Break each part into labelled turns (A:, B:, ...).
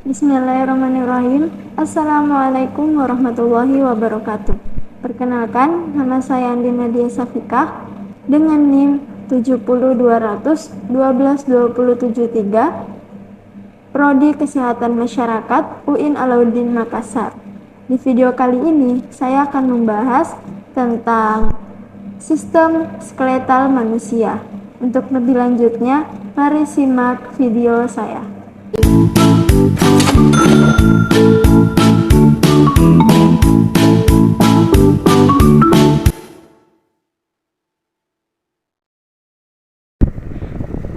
A: Bismillahirrahmanirrahim. Assalamualaikum warahmatullahi wabarakatuh. Perkenalkan, nama saya Andi Nadia Safikah dengan NIM 70200 Prodi Kesehatan Masyarakat UIN Alauddin Makassar. Di video kali ini, saya akan membahas tentang sistem skeletal manusia. Untuk lebih lanjutnya, mari simak video saya.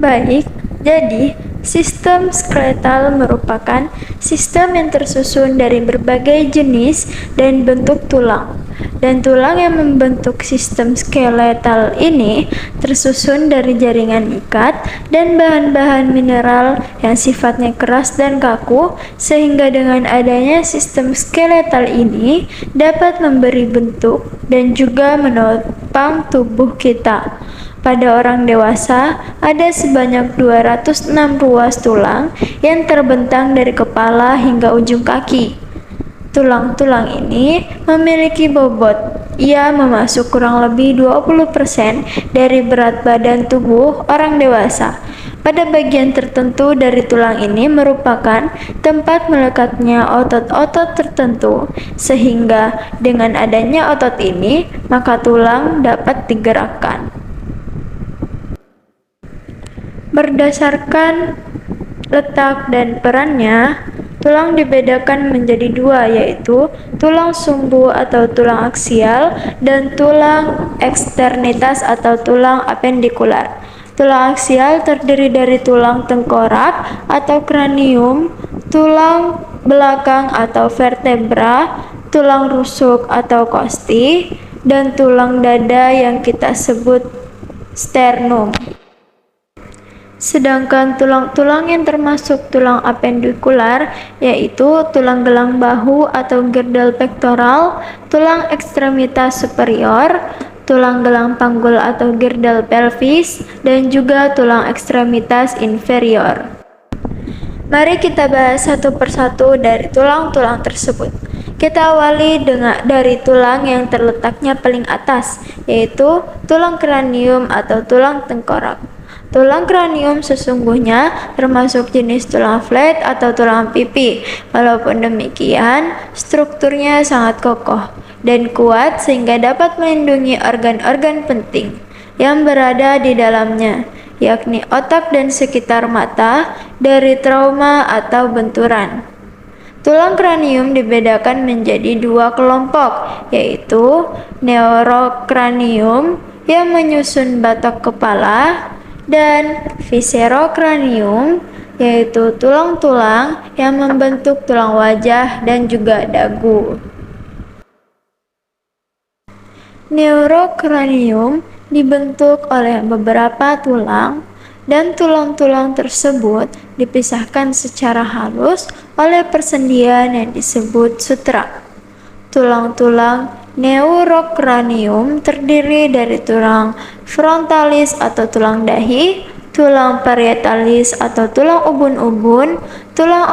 A: Baik, jadi sistem skeletal merupakan sistem yang tersusun dari berbagai jenis dan bentuk tulang. Dan tulang yang membentuk sistem skeletal ini tersusun dari jaringan ikat dan bahan-bahan mineral yang sifatnya keras dan kaku, sehingga dengan adanya sistem skeletal ini dapat memberi bentuk dan juga menopang tubuh kita. Pada orang dewasa, ada sebanyak 206 ruas tulang yang terbentang dari kepala hingga ujung kaki. Tulang-tulang ini memiliki bobot. Ia memasuk kurang lebih 20% dari berat badan tubuh orang dewasa. Pada bagian tertentu dari tulang ini merupakan tempat melekatnya otot-otot tertentu, sehingga dengan adanya otot ini, maka tulang dapat digerakkan. Berdasarkan letak dan perannya, tulang dibedakan menjadi dua, yaitu tulang sumbu atau tulang aksial dan tulang eksternitas atau tulang apendikular. Tulang aksial terdiri dari tulang tengkorak atau kranium, tulang belakang atau vertebra, tulang rusuk atau kosti, dan tulang dada yang kita sebut sternum. Sedangkan tulang-tulang yang termasuk tulang apendikular yaitu tulang gelang bahu atau girdal pektoral, tulang ekstremitas superior, tulang gelang panggul atau girdal pelvis, dan juga tulang ekstremitas inferior. Mari kita bahas satu persatu dari tulang-tulang tersebut. Kita awali dari tulang yang terletaknya paling atas, yaitu tulang kranium atau tulang tengkorak. Tulang kranium sesungguhnya termasuk jenis tulang flat atau tulang pipi. Walaupun demikian, strukturnya sangat kokoh dan kuat sehingga dapat melindungi organ-organ penting yang berada di dalamnya, yakni otak dan sekitar mata dari trauma atau benturan. Tulang kranium dibedakan menjadi dua kelompok, yaitu neurokranium yang menyusun batok kepala dan viscerokranium, yaitu tulang-tulang yang membentuk tulang wajah dan juga dagu. Neurokranium dibentuk oleh beberapa tulang, dan tulang-tulang tersebut dipisahkan secara halus oleh persendian yang disebut sutra. Tulang-tulang neurokranium terdiri dari tulang frontalis atau tulang dahi, tulang parietalis atau tulang ubun-ubun, tulang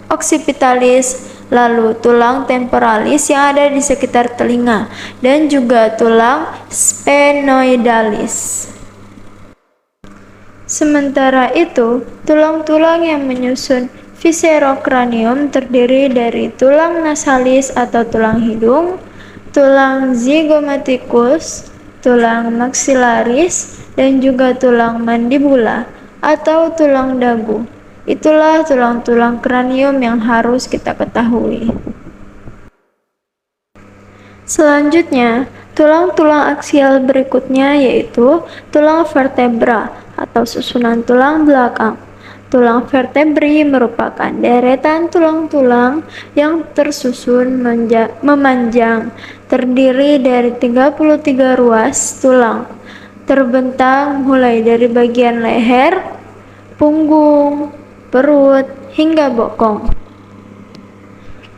A: occipitalis, lalu tulang temporalis yang ada di sekitar telinga, dan juga tulang sphenoidalis. Sementara itu, tulang-tulang yang menyusun viscerokranium terdiri dari tulang nasalis atau tulang hidung, tulang zygomaticus, tulang maxillaris, dan juga tulang mandibula atau tulang dagu. Itulah tulang-tulang kranium yang harus kita ketahui. Selanjutnya, tulang-tulang aksial berikutnya yaitu tulang vertebra atau susunan tulang belakang. Tulang vertebri merupakan deretan tulang-tulang yang tersusun memanjang, terdiri dari 33 ruas tulang, terbentang mulai dari bagian leher, punggung, perut, hingga bokong.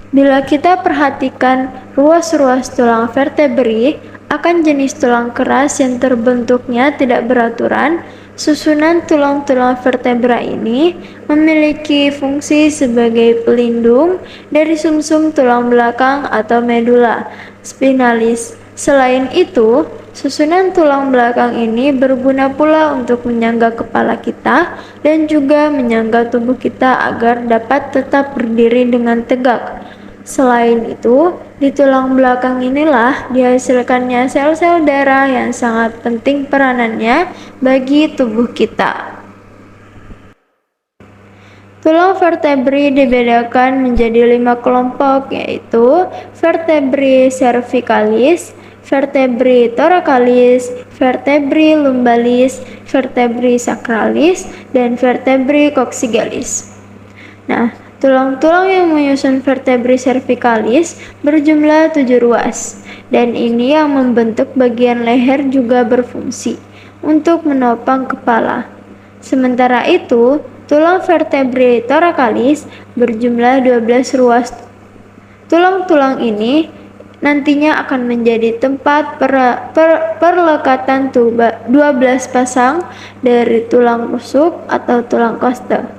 A: Bila kita perhatikan ruas-ruas tulang vertebri, akan jenis tulang keras yang terbentuknya tidak beraturan, Susunan tulang-tulang vertebra ini memiliki fungsi sebagai pelindung dari sumsum tulang belakang atau medula spinalis. Selain itu, susunan tulang belakang ini berguna pula untuk menyangga kepala kita dan juga menyangga tubuh kita agar dapat tetap berdiri dengan tegak. Selain itu, di tulang belakang inilah dihasilkannya sel-sel darah yang sangat penting peranannya bagi tubuh kita. Tulang vertebri dibedakan menjadi 5 kelompok, yaitu vertebri cervicalis, vertebri thoracalis, vertebri lumbalis, vertebri sacralis, dan vertebri coccygealis. Nah, tulang-tulang yang menyusun vertebri cervicalis berjumlah 7 ruas, dan ini yang membentuk bagian leher juga berfungsi untuk menopang kepala. Sementara itu, tulang vertebri thoracalis berjumlah 12 ruas. Tulang-tulang ini nantinya akan menjadi tempat perlekatan 12 pasang dari tulang rusuk atau tulang koste.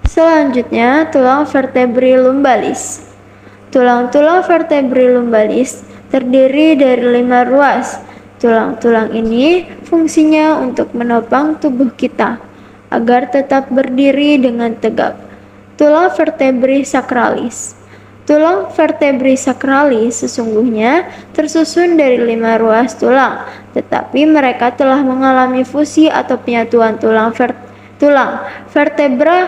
A: Selanjutnya, tulang vertebri lumbalis. Tulang-tulang vertebri lumbalis terdiri dari 5 ruas. Tulang-tulang ini fungsinya untuk menopang tubuh kita agar tetap berdiri dengan tegak. Tulang vertebri sacralis. Tulang vertebri sacralis sesungguhnya tersusun dari 5 ruas tulang, tetapi mereka telah mengalami fusi atau penyatuan tulang vertebra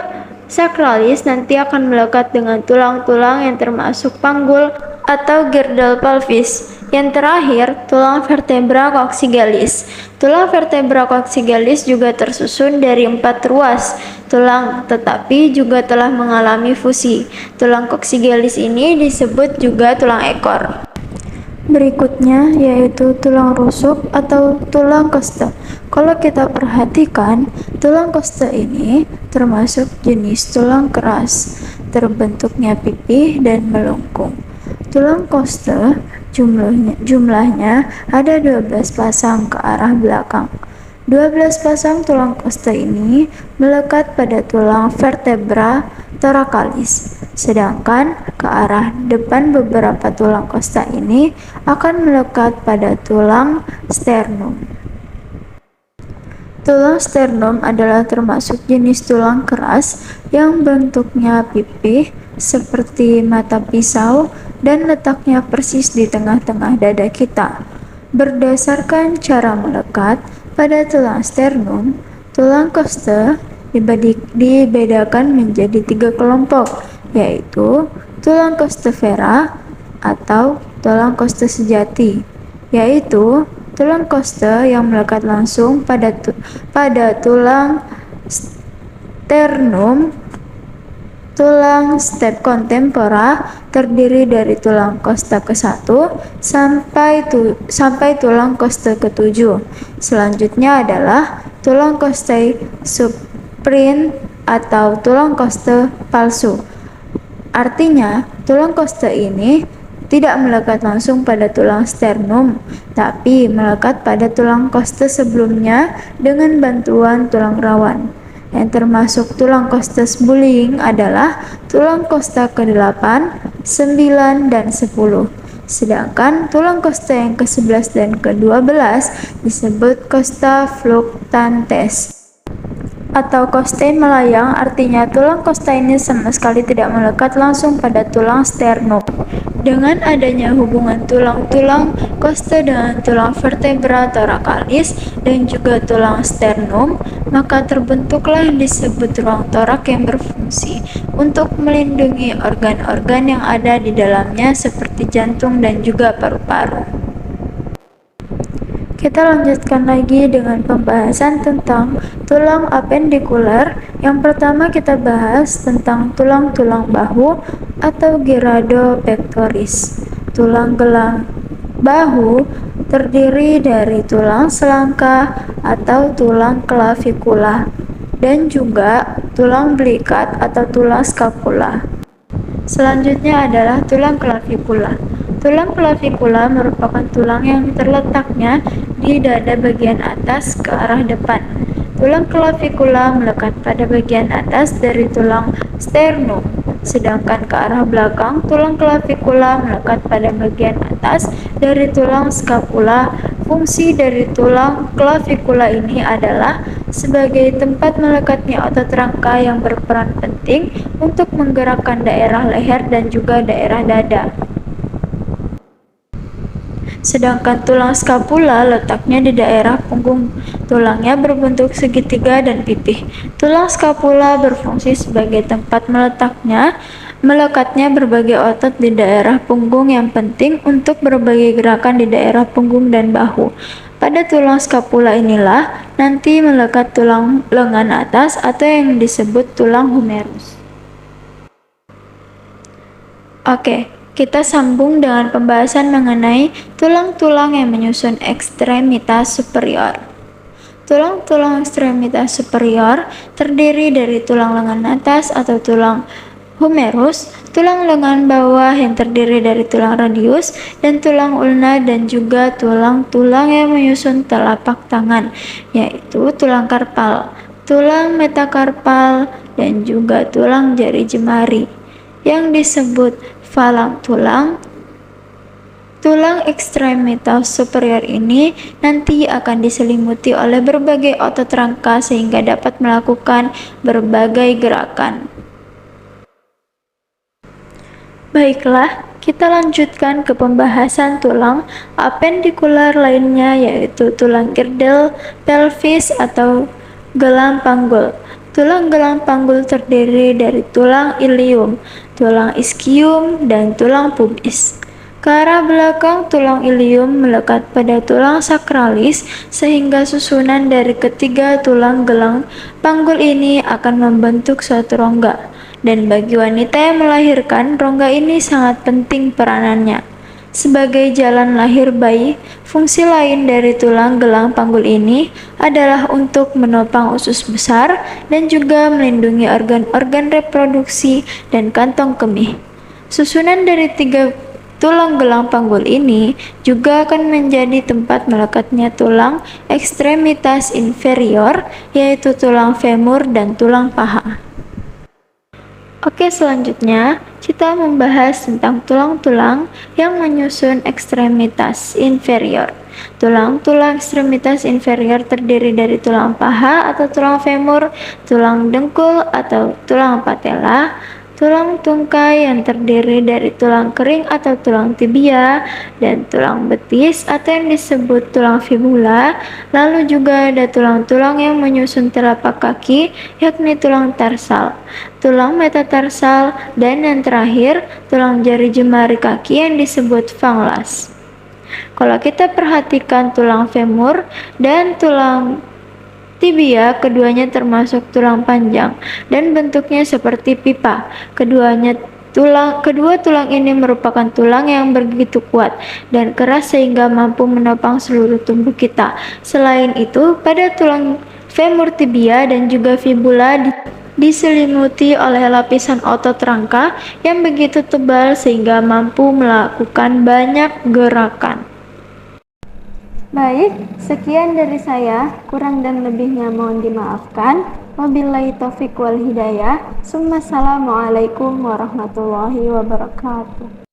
A: sacralis nanti akan melekat dengan tulang-tulang yang termasuk panggul atau girdle pelvis. Yang terakhir, tulang vertebra coccygealis. Tulang vertebra coccygealis juga tersusun dari 4 ruas tulang, tetapi juga telah mengalami fusi. Tulang coccygealis ini disebut juga tulang ekor. Berikutnya yaitu tulang rusuk atau tulang koste. Kalau kita perhatikan, tulang koste ini termasuk jenis tulang keras, terbentuknya pipih dan melengkung. Tulang koste jumlahnya ada 12 pasang ke arah belakang. 12 pasang tulang koste ini melekat pada tulang vertebra thoracalis, sedangkan ke arah depan beberapa tulang koste ini akan melekat pada tulang sternum. Tulang sternum adalah termasuk jenis tulang keras yang bentuknya pipih seperti mata pisau dan letaknya persis di tengah-tengah dada kita. Berdasarkan cara melekat pada tulang sternum, tulang koste dibedakan menjadi 3 kelompok, yaitu tulang koste vera atau tulang koste sejati, yaitu tulang koste yang melekat langsung pada tulang sternum. Tulang step contempora terdiri dari tulang koste ke-1 sampai tulang koste ke-7. Selanjutnya adalah tulang koste supine atau tulang koste palsu. Artinya, tulang koste ini tidak melekat langsung pada tulang sternum, tapi melekat pada tulang koste sebelumnya dengan bantuan tulang rawan. Yang termasuk tulang koste bullying adalah tulang koste ke-8, 9, dan 10. Sedangkan tulang koste yang ke-11 dan ke-12 disebut koste fluctantes atau koste melayang, artinya tulang koste ini sama sekali tidak melekat langsung pada tulang sternum. Dengan adanya hubungan tulang-tulang koste dengan tulang vertebra thoracalis dan juga tulang sternum, maka terbentuklah yang disebut ruang torak yang berfungsi untuk melindungi organ-organ yang ada di dalamnya seperti jantung dan juga paru-paru. Kita lanjutkan lagi dengan pembahasan tentang tulang apendikular. Yang pertama kita bahas tentang tulang-tulang bahu atau girado pectoris. Tulang gelang bahu terdiri dari tulang selangka atau tulang clavikula dan juga tulang belikat atau tulang scapula. Selanjutnya adalah tulang clavikula. Tulang clavikula merupakan tulang yang terletaknya di dada bagian atas ke arah depan. Tulang clavicula melekat pada bagian atas dari tulang sternum, sedangkan ke arah belakang tulang clavicula melekat pada bagian atas dari tulang scapula. Fungsi dari tulang clavicula ini adalah sebagai tempat melekatnya otot rangka yang berperan penting untuk menggerakkan daerah leher dan juga daerah dada. Sedangkan tulang scapula letaknya di daerah punggung. Tulangnya berbentuk segitiga dan pipih. Tulang scapula berfungsi sebagai tempat melekatnya berbagai otot di daerah punggung yang penting untuk berbagai gerakan di daerah punggung dan bahu. Pada tulang scapula inilah nanti melekat tulang lengan atas atau yang disebut tulang humerus. Oke, kita sambung dengan pembahasan mengenai tulang-tulang yang menyusun ekstremitas superior. Tulang-tulang ekstremitas superior terdiri dari tulang lengan atas atau tulang humerus, tulang lengan bawah yang terdiri dari tulang radius, dan tulang ulna, dan juga tulang-tulang yang menyusun telapak tangan, yaitu tulang karpal, tulang metakarpal, dan juga tulang jari jemari yang disebut falang tulang. Tulang ekstremitas superior ini nanti akan diselimuti oleh berbagai otot rangka sehingga dapat melakukan berbagai gerakan. Baiklah, kita lanjutkan ke pembahasan tulang apendikular lainnya, yaitu tulang girdle pelvis atau gelang panggul. Tulang gelang panggul terdiri dari tulang ilium, tulang ischium, dan tulang pubis. Ke arah belakang tulang ilium melekat pada tulang sakralis sehingga susunan dari ketiga tulang gelang panggul ini akan membentuk suatu rongga. Dan bagi wanita yang melahirkan, rongga ini sangat penting peranannya. Sebagai jalan lahir bayi, fungsi lain dari tulang gelang panggul ini adalah untuk menopang usus besar dan juga melindungi organ-organ reproduksi dan kantong kemih. Susunan dari tiga tulang gelang panggul ini juga akan menjadi tempat melekatnya tulang ekstremitas inferior, yaitu tulang femur dan tulang paha. Oke, selanjutnya kita membahas tentang tulang-tulang yang menyusun ekstremitas inferior. Tulang-tulang ekstremitas inferior terdiri dari tulang paha atau tulang femur, tulang dengkul atau tulang patella, tulang tungkai yang terdiri dari tulang kering atau tulang tibia, dan tulang betis atau yang disebut tulang fibula. Lalu juga ada tulang-tulang yang menyusun telapak kaki, yakni tulang tarsal, tulang metatarsal, dan yang terakhir tulang jari jemari kaki yang disebut fanglas. Kalau kita perhatikan tulang femur dan tulang tibia, keduanya termasuk tulang panjang dan bentuknya seperti pipa. Kedua tulang ini merupakan tulang yang begitu kuat dan keras sehingga mampu menopang seluruh tubuh kita. Selain itu, pada tulang femur, tibia, dan juga fibula diselimuti oleh lapisan otot rangka yang begitu tebal sehingga mampu melakukan banyak gerakan. Baik, sekian dari saya, kurang dan lebihnya mohon dimaafkan. Wabillahi taufiq wal hidayah. Assalamualaikum warahmatullahi wabarakatuh.